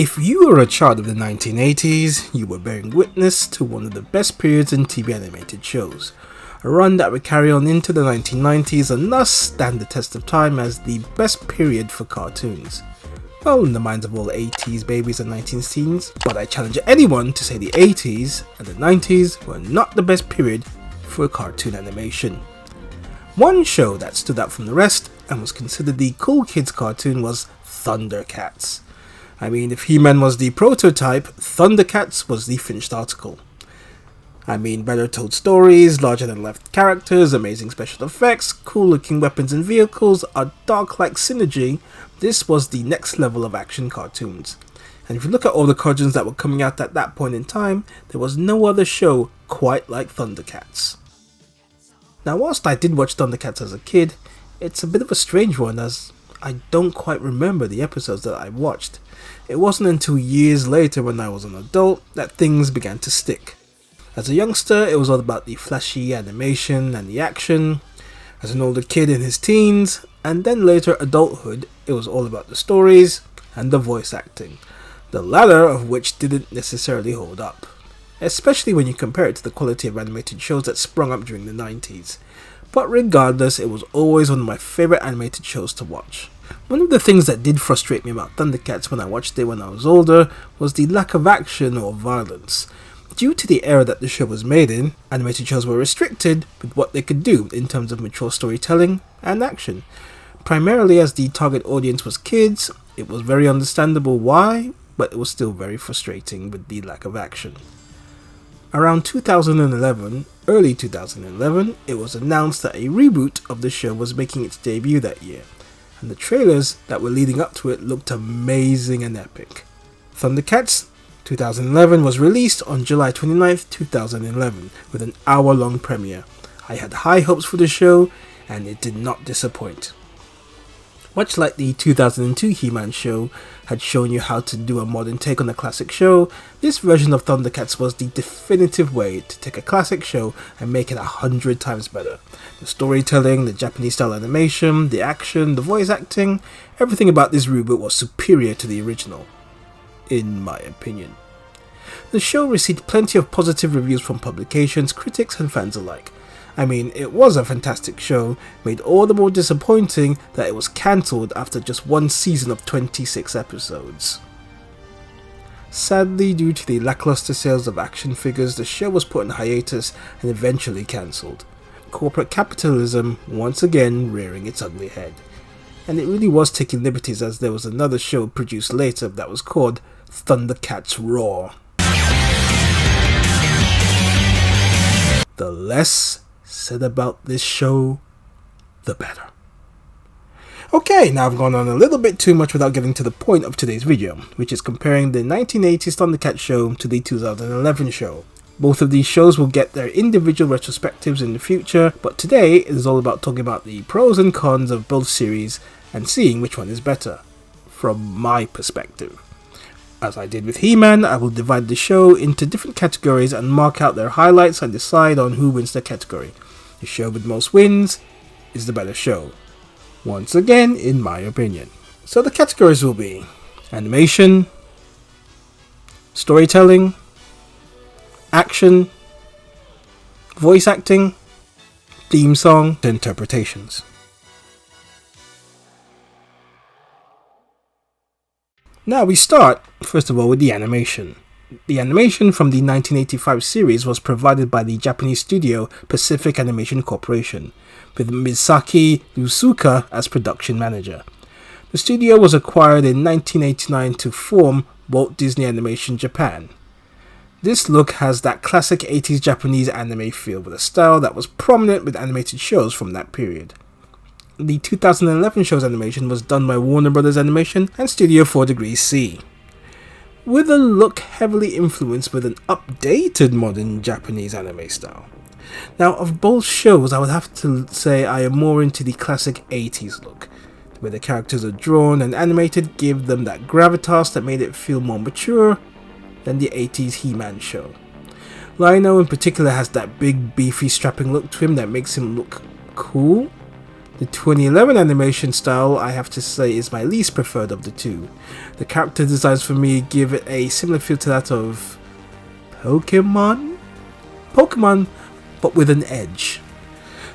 If you were a child of the 1980s, you were bearing witness to one of the best periods in TV animated shows, a run that would carry on into the 1990s and thus stand the test of time as the best period for cartoons. Well, in the minds of all 80s babies and 19 teens, but I challenge anyone to say the 80s and the 90s were not the best period for cartoon animation. One show that stood out from the rest and was considered the cool kids cartoon was Thundercats. I mean, if He-Man was the prototype, Thundercats was the finished article. I mean, better told stories, larger than life characters, amazing special effects, cool looking weapons and vehicles, a dark-like synergy. This was the next level of action cartoons. And if you look at all the cartoons that were coming out at that point in time, there was no other show quite like Thundercats. Now, whilst I did watch Thundercats as a kid, it's a bit of a strange one as I don't quite remember the episodes that I watched. It wasn't until years later when I was an adult that things began to stick. As a youngster, it was all about the flashy animation and the action. As an older kid in his teens, and then later adulthood, it was all about the stories and the voice acting, the latter of which didn't necessarily hold up, especially when you compare it to the quality of animated shows that sprung up during the 90s. But regardless, it was always one of my favourite animated shows to watch. One of the things that did frustrate me about Thundercats when I watched it when I was older was the lack of action or violence. Due to the era that the show was made in, animated shows were restricted with what they could do in terms of mature storytelling and action. Primarily as the target audience was kids, it was very understandable why, but it was still very frustrating with the lack of action. Around 2011, early 2011, it was announced that a reboot of the show was making its debut that year, and the trailers that were leading up to it looked amazing and epic. Thundercats 2011 was released on July 29th, 2011, with an hour-long premiere. I had high hopes for the show, and it did not disappoint. Much like the 2002 He-Man show had shown you how to do a modern take on a classic show, this version of Thundercats was the definitive way to take a classic show and make it 100 times better. The storytelling, the Japanese style animation, the action, the voice acting, everything about this reboot was superior to the original, in my opinion. The show received plenty of positive reviews from publications, critics and fans alike. I mean, it was a fantastic show, made all the more disappointing that it was cancelled after just one season of 26 episodes. Sadly, due to the lackluster sales of action figures, the show was put on hiatus and eventually cancelled. Corporate capitalism once again rearing its ugly head. And it really was taking liberties, as there was another show produced later that was called Thundercats Raw. The less said about this show, the better. Okay, now I've gone on a little bit too much without getting to the point of today's video, which is comparing the 1980s Thundercats show to the 2011 show. Both of these shows will get their individual retrospectives in the future, but today it is all about talking about the pros and cons of both series and seeing which one is better, from my perspective. As I did with He-Man, I will divide the show into different categories and mark out their highlights and decide on who wins their category. The show with most wins is the better show. Once again, in my opinion. So the categories will be animation, storytelling, action, voice acting, theme song, and interpretations. Now we start, first of all, with the animation. The animation from the 1985 series was provided by the Japanese studio Pacific Animation Corporation, with Misaki Yusuka as production manager. The studio was acquired in 1989 to form Walt Disney Animation Japan. This look has that classic 80s Japanese anime feel with a style that was prominent with animated shows from that period. The 2011 show's animation was done by Warner Brothers Animation and Studio 4 Degrees C, with a look heavily influenced with an updated modern Japanese anime style. Now, of both shows, I would have to say I am more into the classic 80s look, where the characters are drawn and animated give them that gravitas that made it feel more mature than the 80s He-Man show. Lino in particular has that big, beefy, strapping look to him that makes him look cool. The 2011 animation style, I have to say, is my least preferred of the two. The character designs for me give it a similar feel to that of Pokemon, but with an edge.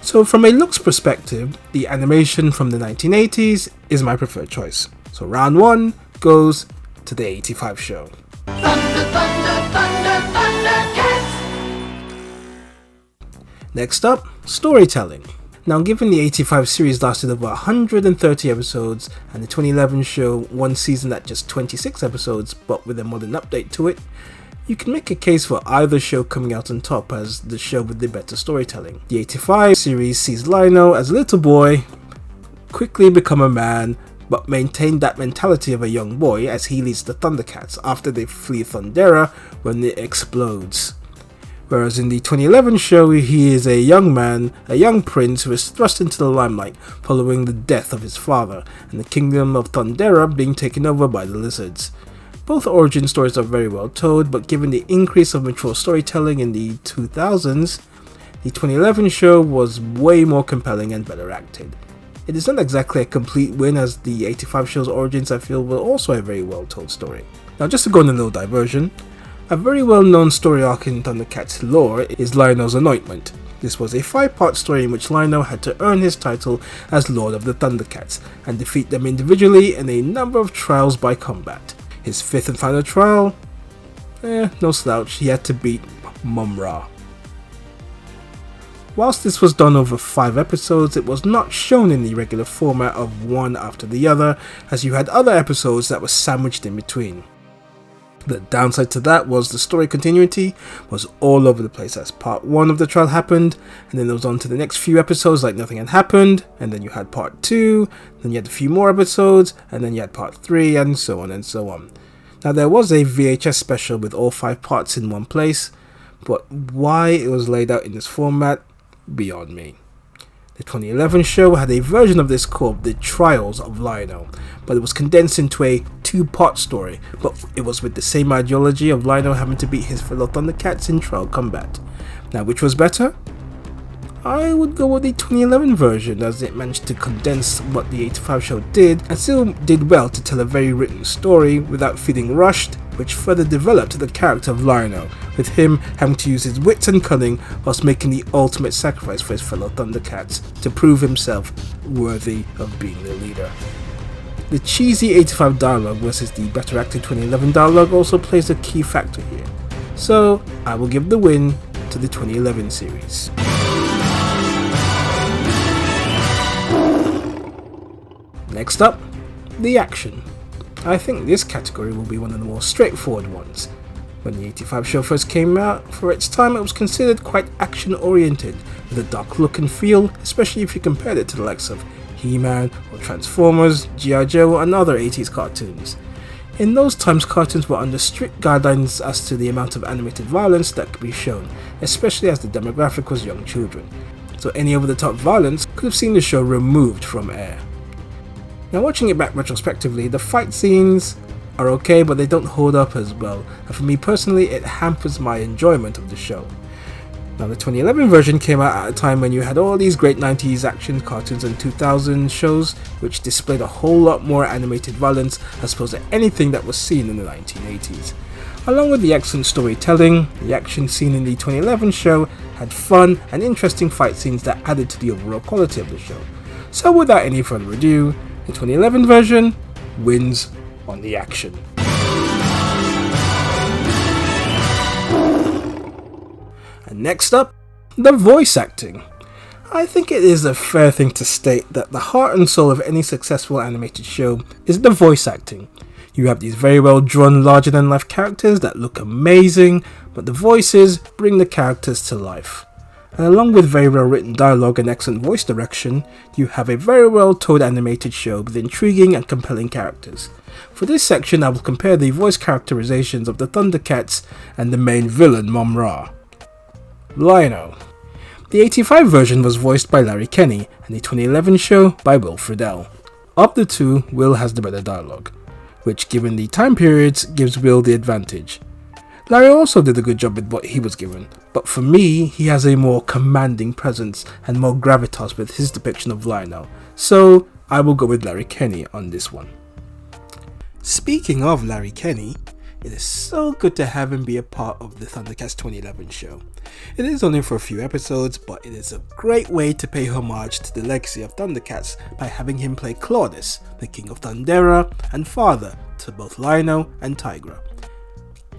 So from a looks perspective, the animation from the 1980s is my preferred choice. So round 1 goes to the 85 show. Thundercats! Next up, storytelling. Now, given the 85 series lasted over 130 episodes and the 2011 show one season at just 26 episodes but with a modern update to it, you can make a case for either show coming out on top as the show with the better storytelling. The 85 series sees Lionel as a little boy quickly become a man but maintain that mentality of a young boy as he leads the Thundercats after they flee Thundera when it explodes. Whereas in the 2011 show, he is a young man, a young prince who is thrust into the limelight following the death of his father, and the kingdom of Thundera being taken over by the lizards. Both origin stories are very well told, but given the increase of mature storytelling in the 2000s, the 2011 show was way more compelling and better acted. It is not exactly a complete win, as the 85 show's origins I feel were also a very well told story. Now, just to go on a little diversion, a very well known story arc in Thundercats lore is Lionel's Anointment. This was a 5-part story in which Lionel had to earn his title as Lord of the Thundercats and defeat them individually in a number of trials by combat. His 5th and final trial? No slouch, he had to beat Mum-Ra. Whilst this was done over 5 episodes, it was not shown in the regular format of one after the other, as you had other episodes that were sandwiched in between. The downside to that was the story continuity was all over the place, as part 1 of the trial happened, and then it was on to the next few episodes like nothing had happened, and then you had part 2, then you had a few more episodes, and then you had part 3, and so on and so on. Now, there was a VHS special with all 5 parts in one place, but why it was laid out in this format, beyond me. The 2011 show had a version of this called The Trials of Lionel, but it was condensed into a 2-part story, but it was with the same ideology of Lionel having to beat his fellow Thundercats in trial combat. Now, which was better? I would go with the 2011 version, as it managed to condense what the 85 show did and still did well to tell a very written story without feeling rushed, which further developed the character of Lionel, with him having to use his wits and cunning whilst making the ultimate sacrifice for his fellow Thundercats to prove himself worthy of being the leader. The cheesy 85 dialogue versus the better acted 2011 dialogue also plays a key factor here, so I will give the win to the 2011 series. Next up, the action. I think this category will be one of the more straightforward ones. When the 85 show first came out, for its time it was considered quite action oriented, with a dark look and feel, especially if you compared it to the likes of He-Man or Transformers, G.I. Joe and other 80s cartoons. In those times, cartoons were under strict guidelines as to the amount of animated violence that could be shown, especially as the demographic was young children, so any over-the-top violence could have seen the show removed from air. Now, watching it back retrospectively, the fight scenes are okay, but they don't hold up as well, and for me personally, it hampers my enjoyment of the show. Now, the 2011 version came out at a time when you had all these great 90s action cartoons and 2000 shows, which displayed a whole lot more animated violence as opposed to anything that was seen in the 1980s. Along with the excellent storytelling, the action scene in the 2011 show had fun and interesting fight scenes that added to the overall quality of the show. So without any further ado, the 2011 version wins on the action. And next up, the voice acting. I think it is a fair thing to state that the heart and soul of any successful animated show is the voice acting. You have these very well drawn larger than life characters that look amazing, but the voices bring the characters to life. And along with very well written dialogue and excellent voice direction, you have a very well told animated show with intriguing and compelling characters. For this section, I will compare the voice characterizations of the Thundercats and the main villain, Mum-Ra. Lionel. The 85 version was voiced by Larry Kenney, and the 2011 show by Will Friedle. Of the two, Will has the better dialogue, which given the time periods gives Will the advantage. Larry also did a good job with what he was given, but for me, he has a more commanding presence and more gravitas with his depiction of Lionel, so I will go with Larry Kenney on this one. Speaking of Larry Kenney, it is so good to have him be a part of the Thundercats 2011 show. It is only for a few episodes, but it is a great way to pay homage to the legacy of Thundercats by having him play Claudius, the King of Thundera and father to both Lionel and Tygra.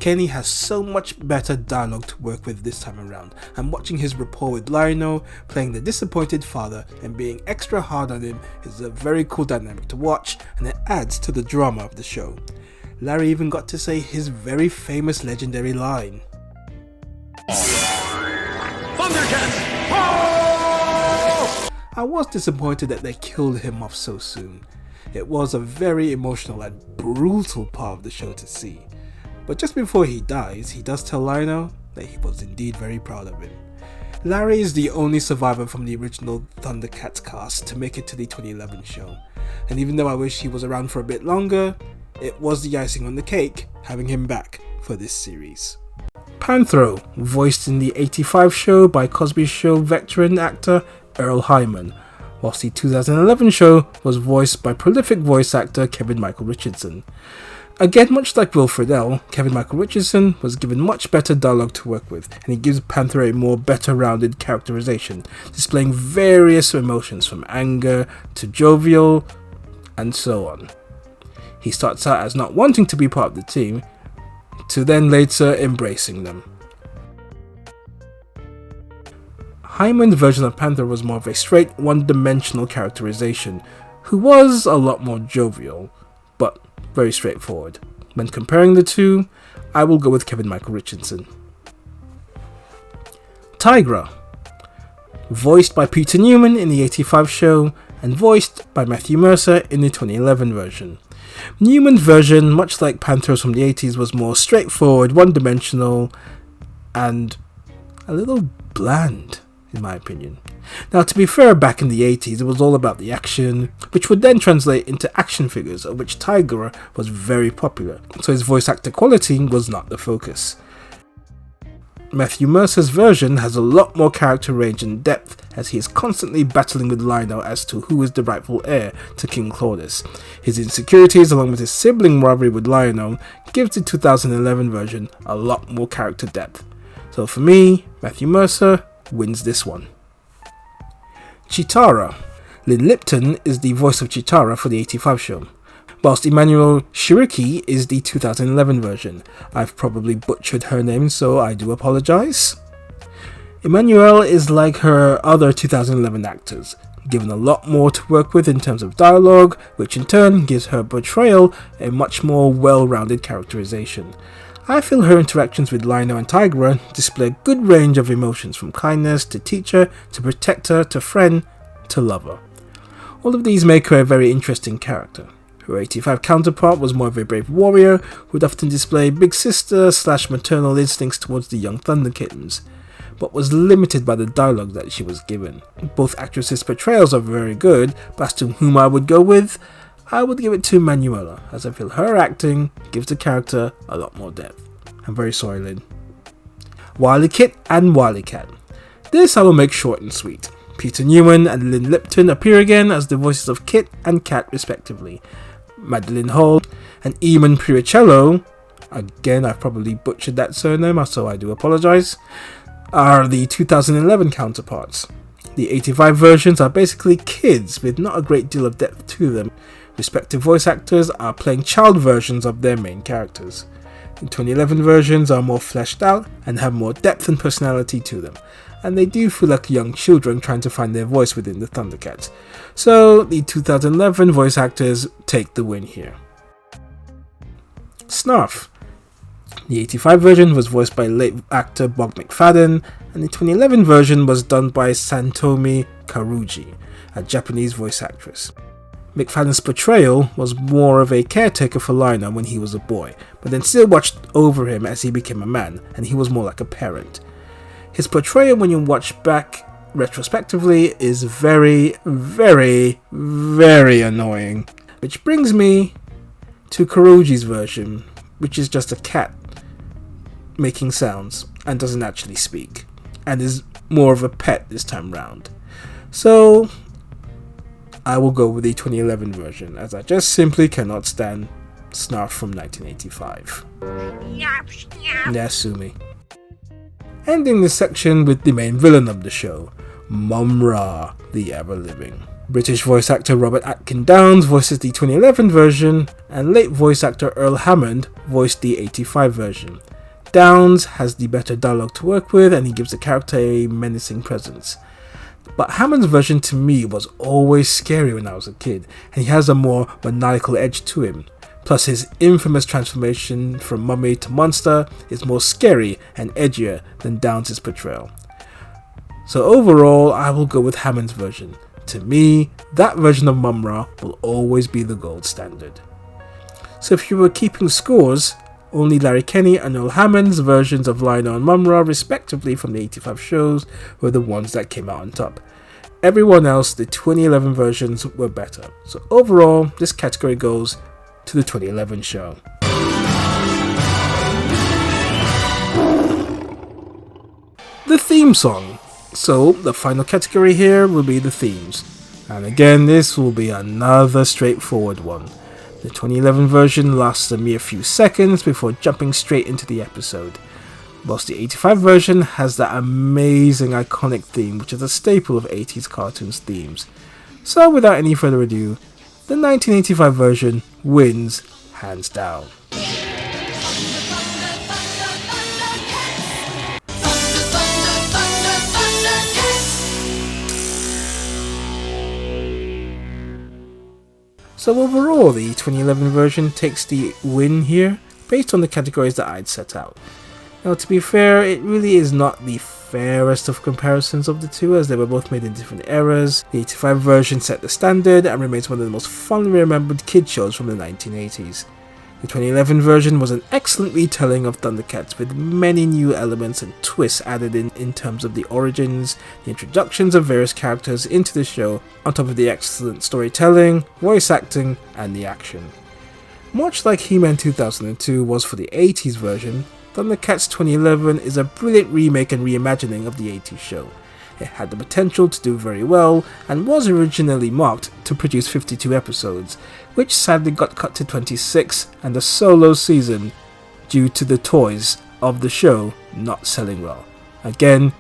Kenny has so much better dialogue to work with this time around, and watching his rapport with Lionel, playing the disappointed father and being extra hard on him is a very cool dynamic to watch, and it adds to the drama of the show. Larry even got to say his very famous legendary line. Thundercats! Oh! I was disappointed that they killed him off so soon. It was a very emotional and brutal part of the show to see. But just before he dies, he does tell Lionel that he was indeed very proud of him. Larry is the only survivor from the original Thundercats cast to make it to the 2011 show, and even though I wish he was around for a bit longer, it was the icing on the cake having him back for this series. Panthro, voiced in the 85 show by Cosby Show veteran actor Earl Hyman, whilst the 2011 show was voiced by prolific voice actor Kevin Michael Richardson. Again, much like Will Friedle, Kevin Michael Richardson was given much better dialogue to work with, and he gives Panthro a more better rounded characterization, displaying various emotions from anger to jovial and so on. He starts out as not wanting to be part of the team, to then later embracing them. Hyman's version of Panthro was more of a straight, one-dimensional characterization, who was a lot more jovial, but very straightforward. When comparing the two, I will go with Kevin Michael Richardson. Tygra, voiced by Peter Newman in the 85 show and voiced by Matthew Mercer in the 2011 version. Newman's version, much like Panthro's from the 80s, was more straightforward, one-dimensional, and a little bland, in my opinion. Now, to be fair, back in the 80s, it was all about the action, which would then translate into action figures, of which Tygra was very popular, so his voice actor quality was not the focus. Matthew Mercer's version has a lot more character range and depth, as he is constantly battling with Lionel as to who is the rightful heir to King Claudius. His insecurities, along with his sibling rivalry with Lionel, gives the 2011 version a lot more character depth. So for me, Matthew Mercer wins this one. Cheetara. Lynn Lipton is the voice of Cheetara for the 85 show, whilst Emmanuel Shiriki is the 2011 version. I've probably butchered her name, so I do apologise. Emmanuel is like her other 2011 actors, given a lot more to work with in terms of dialogue, which in turn gives her portrayal a much more well-rounded characterization. I feel her interactions with Lionel and Tygra display a good range of emotions, from kindness to teacher to protector to friend to lover. All of these make her a very interesting character. Her 85 counterpart was more of a brave warrior who would often display big sister / maternal instincts towards the young Thunder Kittens, but was limited by the dialogue that she was given. Both actresses' portrayals are very good, but as to whom I would go with, I would give it to Manuela, as I feel her acting gives the character a lot more depth. I'm very sorry, Lynn. Wily Kit and Wily Cat. This I will make short and sweet. Peter Newman and Lynn Lipton appear again as the voices of Kit and Cat respectively. Madeline Hall and Eamon Piricello, again I've probably butchered that surname, so I do apologise, are the 2011 counterparts. The 85 versions are basically kids with not a great deal of depth to them. Respective voice actors are playing child versions of their main characters. The 2011 versions are more fleshed out and have more depth and personality to them, and they do feel like young children trying to find their voice within the Thundercats. So the 2011 voice actors take the win here. Snarf. The 85 version was voiced by late actor Bob McFadden, and the 2011 version was done by Santomi Karuji, a Japanese voice actress. McFadden's portrayal was more of a caretaker for Lionel when he was a boy, but then still watched over him as he became a man, and he was more like a parent. His portrayal, when you watch back retrospectively, is very, very, very annoying. Which brings me to Karuji's version, which is just a cat. making sounds and doesn't actually speak, and is more of a pet this time round. So I will go with the 2011 version, as I just simply cannot stand Snarf from 1985. Nasumi. Ending this section with the main villain of the show, Mum-Ra, the Ever-Living. British voice actor Robert Atkin Downes voices the 2011 version, and late voice actor Earl Hammond voiced the 85 version. Downes has the better dialogue to work with, and he gives the character a menacing presence. But Hammond's version to me was always scary when I was a kid, and he has a more maniacal edge to him. Plus his infamous transformation from mummy to monster is more scary and edgier than Downes' portrayal. So overall, I will go with Hammond's version. To me, that version of Mum-Ra will always be the gold standard. So if you were keeping scores, only Larry Kenney and Earl Hammond's versions of Lionel and Mum-Ra, respectively from the 85 shows, were the ones that came out on top. Everyone else, the 2011 versions, were better. So overall, this category goes to the 2011 show. The theme song. So the final category here will be the themes. And again, this will be another straightforward one. The 2011 version lasts a mere few seconds before jumping straight into the episode, whilst the 85 version has that amazing iconic theme which is a staple of 80s cartoons themes. So without any further ado, the 1985 version wins hands down. So overall, the 2011 version takes the win here, based on the categories that I'd set out. Now to be fair, it really is not the fairest of comparisons of the two, as they were both made in different eras. The 85 version set the standard and remains one of the most fondly remembered kid shows from the 1980s. The 2011 version was an excellent retelling of Thundercats, with many new elements and twists added in terms of the origins, the introductions of various characters into the show, on top of the excellent storytelling, voice acting, and the action. Much like He-Man 2002 was for the 80s version, Thundercats 2011 is a brilliant remake and reimagining of the 80s show. It had the potential to do very well, and was originally marked to produce 52 episodes, which sadly got cut to 26 and a solo season due to the toys of the show not selling well. Again,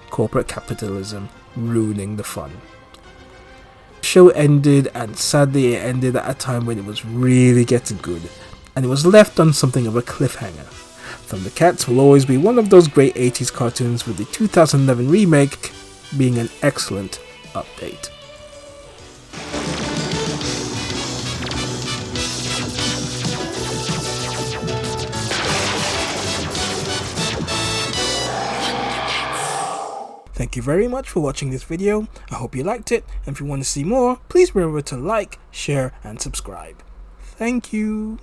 corporate capitalism ruining the fun. The show ended, and sadly it ended at a time when it was really getting good, and it was left on something of a cliffhanger. Thundercats will always be one of those great 80s cartoons, with the 2011 remake being an excellent update. Thank you very much for watching this video. I hope you liked it, and if you want to see more, please remember to like, share and subscribe. Thank you.